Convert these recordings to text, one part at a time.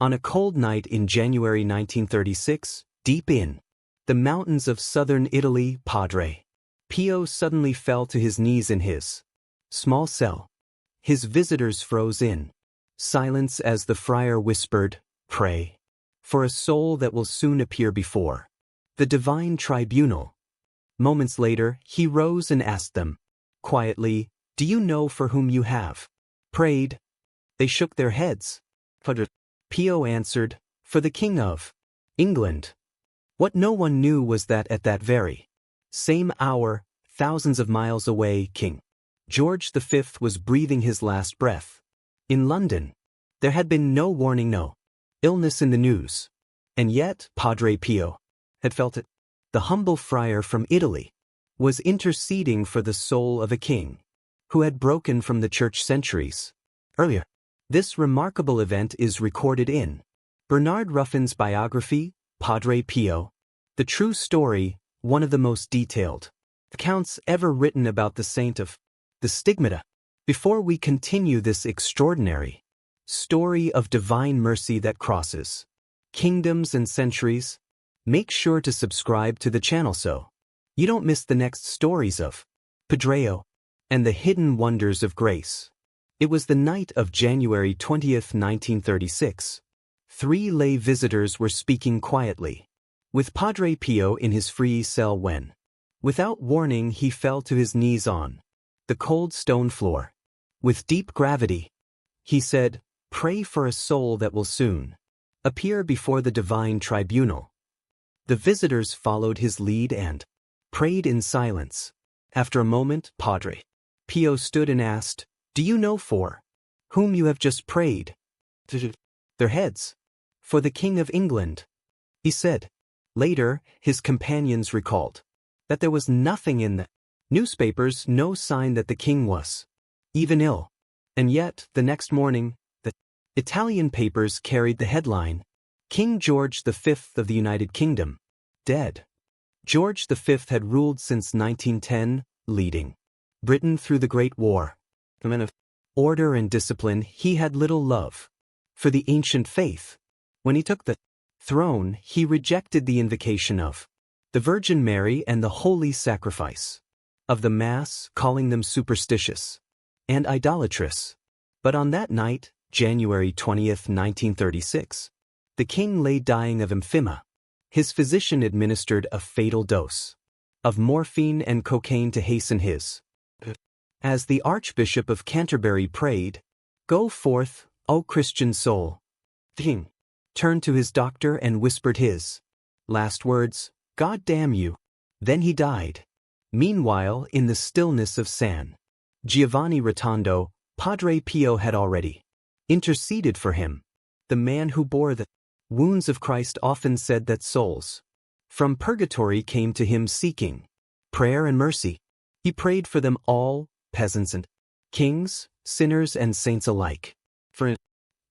On a cold night in January 1936, deep in the mountains of southern Italy, Padre Pio suddenly fell to his knees in his small cell. His visitors froze in silence as the friar whispered, "Pray for a soul that will soon appear before the Divine Tribunal." Moments later, he rose and asked them quietly, "Do you know for whom you have prayed?" They shook their heads. Padre Pio answered, "For the King of England." What no one knew was that at that very same hour, thousands of miles away, King George V was breathing his last breath. In London, there had been no warning, no illness in the news. And yet, Padre Pio had felt it. The humble friar from Italy was interceding for the soul of a king who had broken from the church centuries earlier. This remarkable event is recorded in Bernard Ruffin's biography, Padre Pio, the true story, one of the most detailed accounts ever written about the saint of the stigmata. Before we continue this extraordinary story of divine mercy that crosses kingdoms and centuries, make sure to subscribe to the channel so you don't miss the next stories of Padre and the hidden wonders of grace. It was the night of January 20th, 1936. 3 lay visitors were speaking quietly with Padre Pio in his free cell when, without warning, he fell to his knees on the cold stone floor. With deep gravity, he said, "Pray for a soul that will soon appear before the Divine Tribunal." The visitors followed his lead and prayed in silence. After a moment, Padre Pio stood and asked, "Do you know for whom you have just prayed?" Their heads. "For the King of England," he said. Later, his companions recalled that there was nothing in the newspapers, no sign that the king was even ill. And yet, the next morning, the Italian papers carried the headline, "King George V of the United Kingdom, dead." George V had ruled since 1910, leading Britain through the Great War. A man of order and discipline, he had little love for the ancient faith. When he took the throne, he rejected the invocation of the Virgin Mary and the holy sacrifice of the Mass, calling them superstitious and idolatrous. But on that night, January 20th, 1936, the king lay dying of emphysema. His physician administered a fatal dose of morphine and cocaine to hasten his. As the Archbishop of Canterbury prayed, "Go forth, O Christian soul," the king turned to his doctor and whispered his last words, "God damn you." Then he died. Meanwhile, in the stillness of San Giovanni Rotondo, Padre Pio had already interceded for him. The man who bore the wounds of Christ often said that souls from purgatory came to him seeking prayer and mercy. He prayed for them all, peasants and kings, sinners and saints alike. For in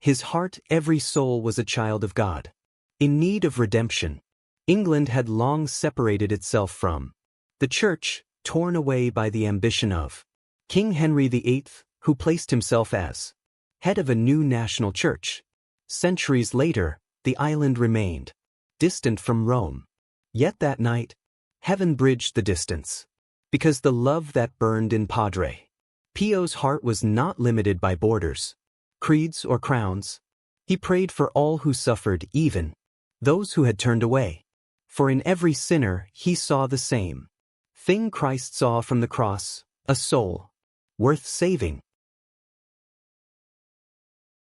his heart, every soul was a child of God, in need of redemption. England had long separated itself from the Church, torn away by the ambition of King Henry VIII, who placed himself as head of a new national church. Centuries later, the island remained distant from Rome. Yet that night, heaven bridged the distance, because the love that burned in Padre Pio's heart was not limited by borders, creeds, or crowns. He prayed for all who suffered, even those who had turned away. For in every sinner he saw the same thing Christ saw from the cross, a soul worth saving.